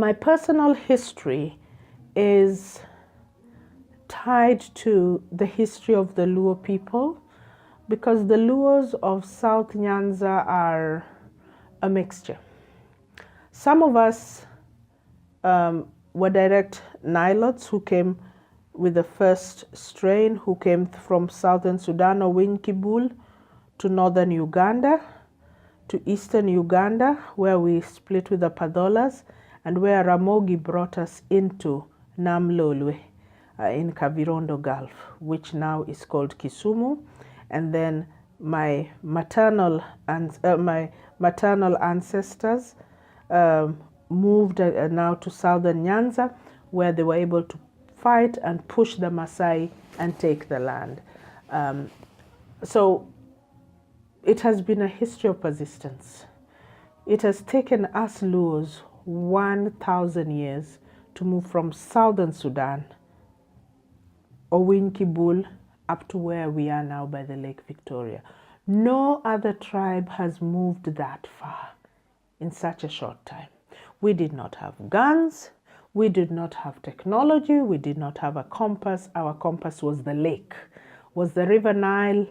my personal history is tied to the history of the Luo people, because the Luos of South Nyanza are a mixture. Some of us were direct Nilotes who came with the first strain, who came from southern Sudan or Winkibul to northern Uganda, to eastern Uganda, where we split with the Padholas, and where Ramogi brought us into Namlolwe in Kavirondo Gulf, which now is called Kisumu. And then my maternal ancestors moved now to southern Nyanza, where they were able to fight and push the Maasai and take the land. So it has been a history of persistence. It has taken us Luos 1,000 years to move from southern Sudan, Owinkibul, up to where we are now by the Lake Victoria. No other tribe has moved that far in such a short time. We did not have guns, we did not have technology, we did not have a compass. Our compass was the lake, was the River Nile,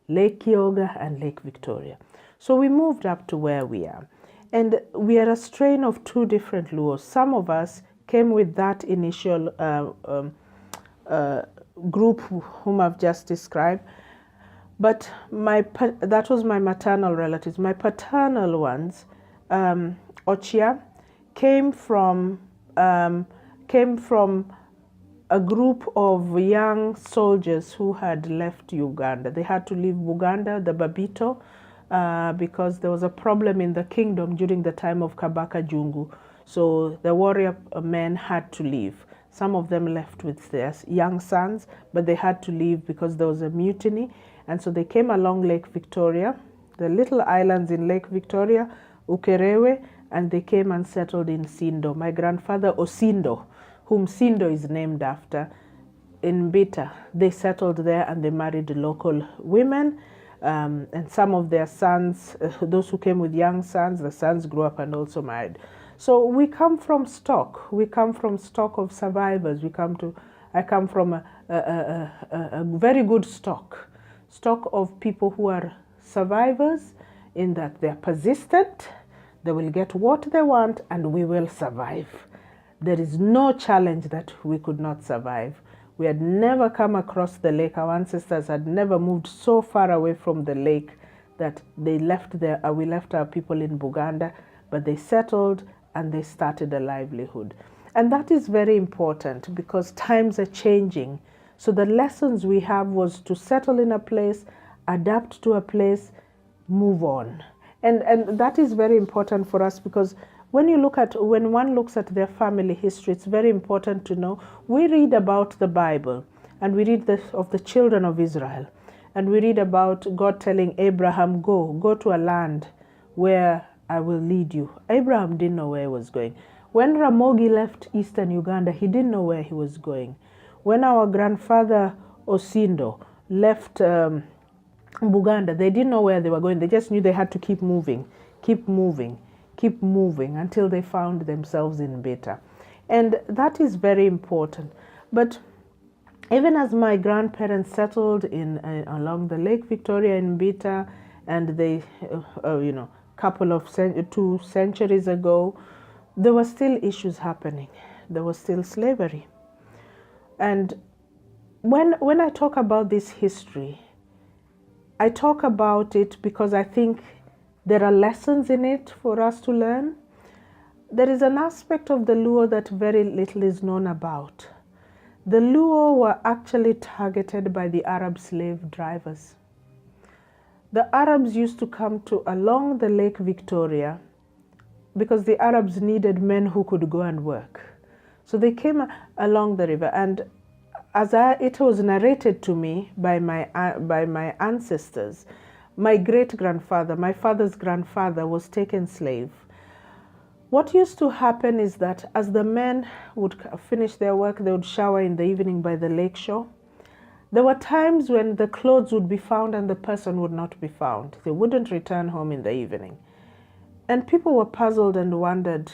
Lake Kyoga, and Lake Victoria. So we moved up to where we are. And we are a strain of two different Luos. Some of us came with that initial group whom I've just described, but that was my maternal relatives. My paternal ones, Ochia, came from a group of young soldiers who had left Uganda. They had to leave Buganda, the Babito, because there was a problem in the kingdom during the time of Kabaka Jungu. So the warrior men had to leave. Some of them left with their young sons, but they had to leave because there was a mutiny. And so they came along Lake Victoria, the little islands in Lake Victoria, Ukerewe, and they came and settled in Sindo. My grandfather Osindo, whom Sindo is named after, in Mbita, they settled there and they married local women. And some of their sons, those who came with young sons, the sons grew up and also married. So we come from stock. We come from stock of survivors. I come from a very good stock of people who are survivors, in that they're persistent, they will get what they want, and we will survive. There is no challenge that we could not survive. We had never come across the lake. Our ancestors had never moved so far away from the lake that we left our people in Buganda, but they settled and they started a livelihood. And that is very important because times are changing. So the lessons we have was to settle in a place, adapt to a place, move on. And that is very important for us, because when one looks at their family history, it's very important to know. We read about the Bible, and we read of the children of Israel, and we read about God telling Abraham, go to a land where I will lead you. Abraham didn't know where he was going. When Ramogi left eastern Uganda, he didn't know where he was going. When our grandfather Osindo left Buganda, they didn't know where they were going. They just knew they had to keep moving until they found themselves in Beta. And that is very important. But even as my grandparents settled along the Lake Victoria in Beta, and they, couple of 2 centuries ago, there were still issues happening. There was still slavery. And when I talk about this history, I talk about it because I think there are lessons in it for us to learn. There is an aspect of the Luo that very little is known about. The Luo were actually targeted by the Arab slave drivers. The Arabs used to come along the Lake Victoria because the Arabs needed men who could go and work. So they came along the river, and as it was narrated to me by my ancestors, my great-grandfather, my father's grandfather, was taken slave. What used to happen is that as the men would finish their work, they would shower in the evening by the lake shore. There were times when the clothes would be found and the person would not be found. They wouldn't return home in the evening. And people were puzzled and wondered,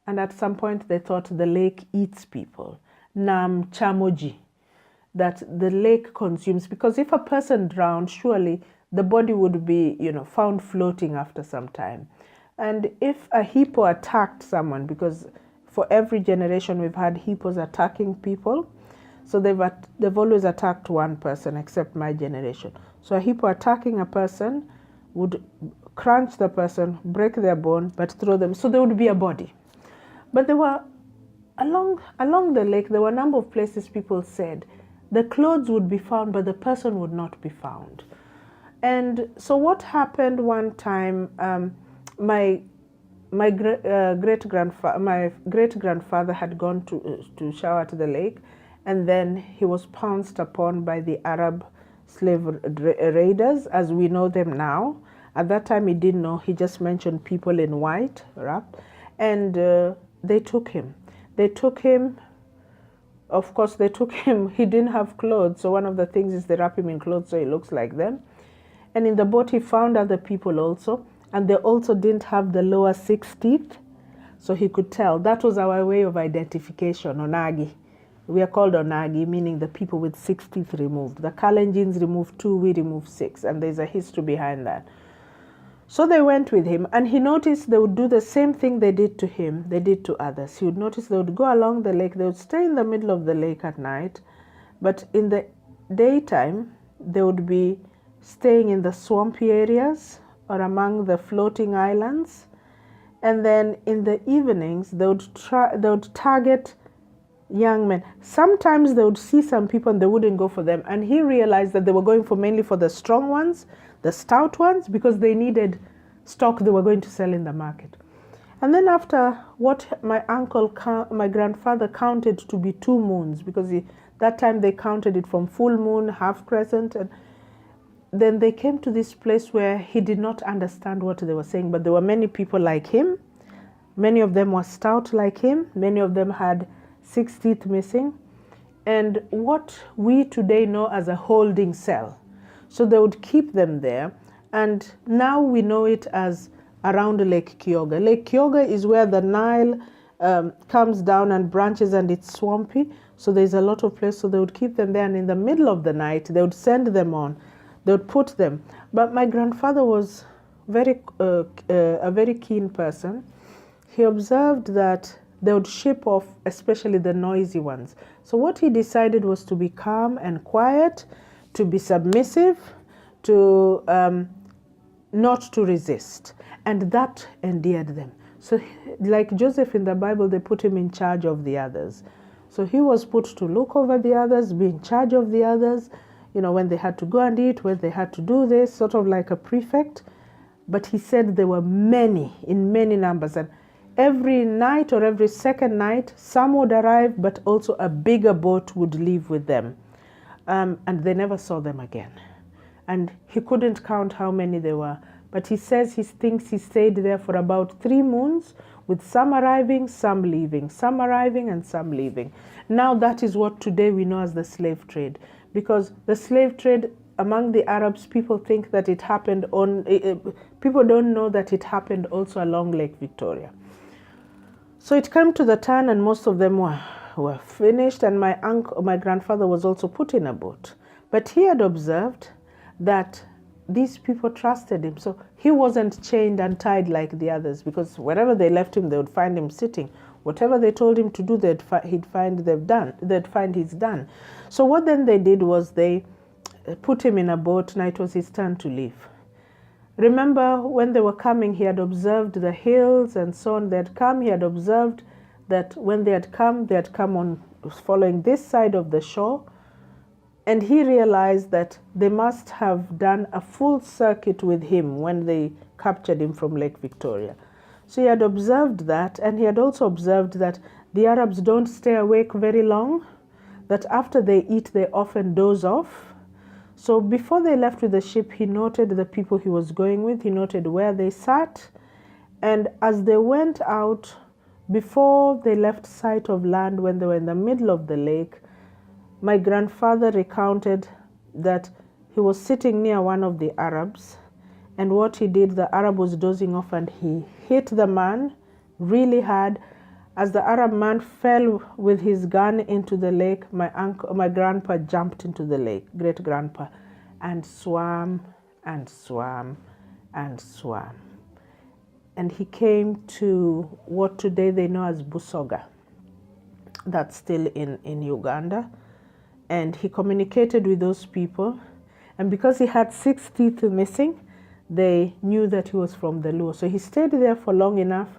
and at some point they thought the lake eats people. Nam chamoji, that the lake consumes, because if a person drowned, surely the body would be, found floating after some time. And if a hippo attacked someone, because for every generation we've had hippos attacking people, so they've always attacked one person, except my generation. So a hippo attacking a person would crunch the person, break their bone, but throw them. So there would be a body. But there were, along the lake, there were a number of places people said the clothes would be found, but the person would not be found. And so what happened one time, my great grandfather had gone to shower at the lake, and then he was pounced upon by the Arab slave raiders, as we know them now. At that time, he didn't know. He just mentioned people in white, wrapped, and they took him. Of course, they took him. He didn't have clothes, so one of the things is they wrap him in clothes so he looks like them. And in the boat, he found other people also, and they also didn't have the lower 6 teeth, so he could tell. That was our way of identification, Onagi. We are called Onagi, meaning the people with 6 teeth removed. The Kalenjins removed 2, we removed 6, and there's a history behind that. So they went with him, and he noticed they would do the same thing they did to him, they did to others. He would notice they would go along the lake, they would stay in the middle of the lake at night, but in the daytime, they would be staying in the swampy areas or among the floating islands. And then in the evenings, they would target young men. Sometimes they would see some people and they wouldn't go for them. And he realized that they were going mainly for the strong ones, the stout ones, because they needed stock they were going to sell in the market. And then after what my grandfather counted to be 2 moons, because that time they counted it from full moon, half crescent, and then they came to this place where he did not understand what they were saying, but there were many people like him. Many of them were stout like him. Many of them had 6 teeth missing, and what we today know as a holding cell. So they would keep them there, and now we know it as around Lake Kyoga. Lake Kyoga is where the Nile comes down and branches, and it's swampy, so there's a lot of place. So they would keep them there, and in the middle of the night they would send them on. They would put them. But my grandfather was a very keen person. He observed that they would ship off, especially the noisy ones. So what he decided was to be calm and quiet, to be submissive, to not to resist. And that endeared them. So like Joseph in the Bible, they put him in charge of the others. So he was put to look over the others, be in charge of the others, when they had to go and eat, when they had to do this, sort of like a prefect. But he said there were many, in many numbers, and every night or every second night, some would arrive, but also a bigger boat would leave with them. And they never saw them again. And he couldn't count how many there were. But he says he thinks he stayed there for about 3 moons, with some arriving, some leaving, some arriving and some leaving. Now that is what today we know as the slave trade. Because the slave trade among the Arabs, people think that it happened people don't know that it happened also along Lake Victoria. So it came to the turn, and most of them were finished, and my grandfather was also put in a boat. But he had observed that these people trusted him. So he wasn't chained and tied like the others, because wherever they left him, they would find him sitting. Whatever they told him to do, they'd find he's done. So what then they did was they put him in a boat, and it was his turn to leave. Remember, when they were coming, he had observed the hills and so on. They had come, he had observed that when they had come on following this side of the shore. And he realized that they must have done a full circuit with him when they captured him from Lake Victoria. So he had observed that, and he had also observed that the Arabs don't stay awake very long, that after they eat, they often doze off. So before they left with the ship, he noted the people he was going with, he noted where they sat, and as they went out, before they left sight of land, when they were in the middle of the lake, my grandfather recounted that he was sitting near one of the Arabs, and what he did, the Arab was dozing off, and he hit the man really hard, As the Arab man fell with his gun into the lake, my grandpa jumped into the lake, great-grandpa, and swam and swam and swam. And he came to what today they know as Busoga. That's still in Uganda. And he communicated with those people. And because he had 6 teeth missing, they knew that he was from the Luo. So he stayed there for long enough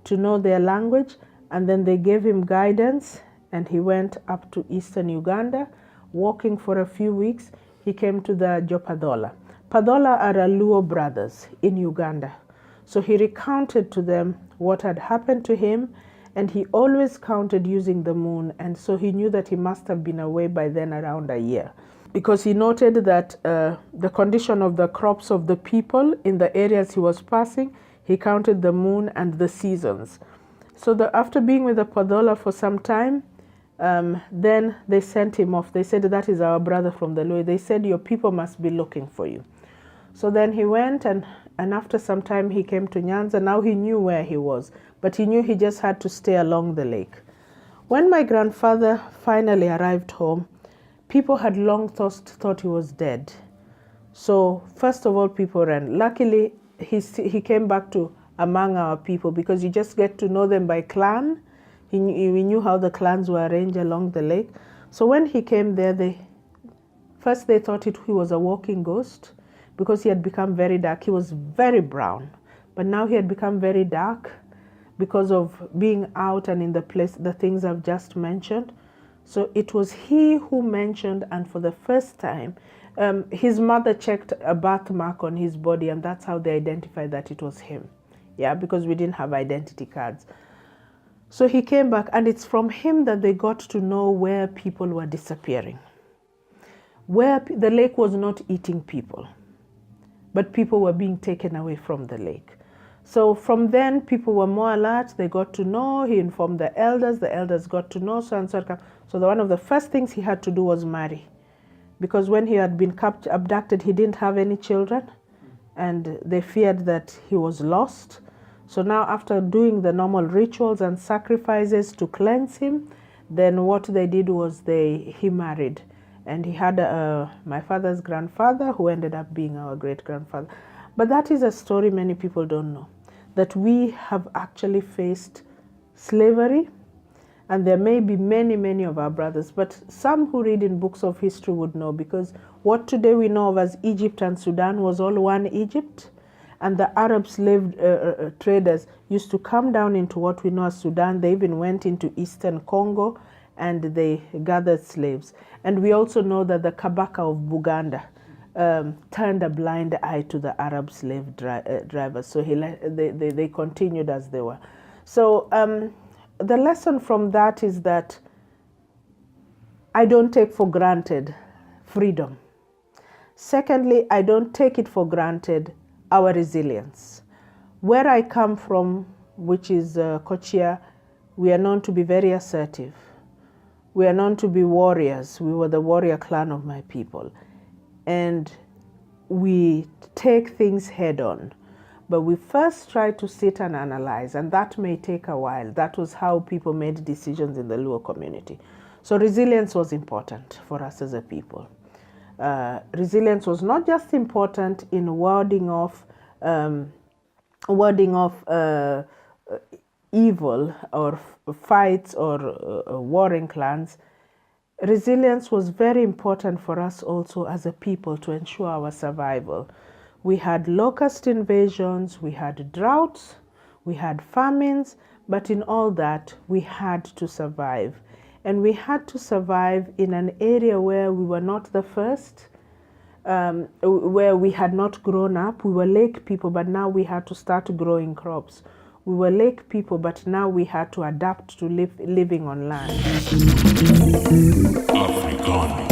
to know their language, and then they gave him guidance, and he went up to eastern Uganda, walking for a few weeks. He came to the Jopadola. Padola are Luo brothers in Uganda. So he recounted to them what had happened to him, and he always counted using the moon, and so he knew that he must have been away by then around a year, because he noted that the condition of the crops of the people in the areas he was passing, he counted the moon and the seasons. So after being with the Padola for some time, then they sent him off. They said, that is our brother from the Luo. They said, your people must be looking for you. So then he went, and after some time he came to Nyanza. Now he knew where he was, but he knew he just had to stay along the lake. When my grandfather finally arrived home, people had long thought he was dead. So first of all, people ran. Luckily, he came back to among our people, because you just get to know them by clan. We knew how the clans were arranged along the lake. So when he came there, they thought he was a walking ghost, because he had become very dark. He was very brown, but now he had become very dark because of being out and in the things I've just mentioned. So it was he who mentioned, and for the first time, his mother checked a birthmark on his body, and that's how they identified that it was him. Yeah, because we didn't have identity cards. So he came back, and it's from him that they got to know where people were disappearing. Where the lake was not eating people, but people were being taken away from the lake. So from then, people were more alert. They got to know. He informed the elders got to know, so and so. So one of the first things he had to do was marry, because when he had been abducted, he didn't have any children, and they feared that he was lost. So now, after doing the normal rituals and sacrifices to cleanse him, then what they did was he married. And he had my father's grandfather, who ended up being our great-grandfather. But that is a story many people don't know, that we have actually faced slavery, and there may be many, many of our brothers, but some who read in books of history would know, because what today we know of as Egypt and Sudan was all one Egypt, and the Arab slave traders used to come down into what we know as Sudan. They even went into eastern Congo, and they gathered slaves. And we also know that the Kabaka of Buganda turned a blind eye to the Arab slave drivers. So they continued as they were. So the lesson from that is that I don't take for granted freedom. Secondly, I don't take it for granted our resilience. Where I come from, which is Kochia, we are known to be very assertive. We are known to be warriors. We were the warrior clan of my people. And we take things head on. But we first try to sit and analyze, and that may take a while. That was how people made decisions in the Luo community. So resilience was important for us as a people. Resilience was not just important in warding off evil or fights or warring clans. Resilience was very important for us also as a people to ensure our survival. We had locust invasions, we had droughts, we had famines, but in all that we had to survive. And we had to survive in an area where we were not the first, where we had not grown up. We were lake people, but now we had to start growing crops. We were lake people, but now we had to adapt to living on land. Africanus.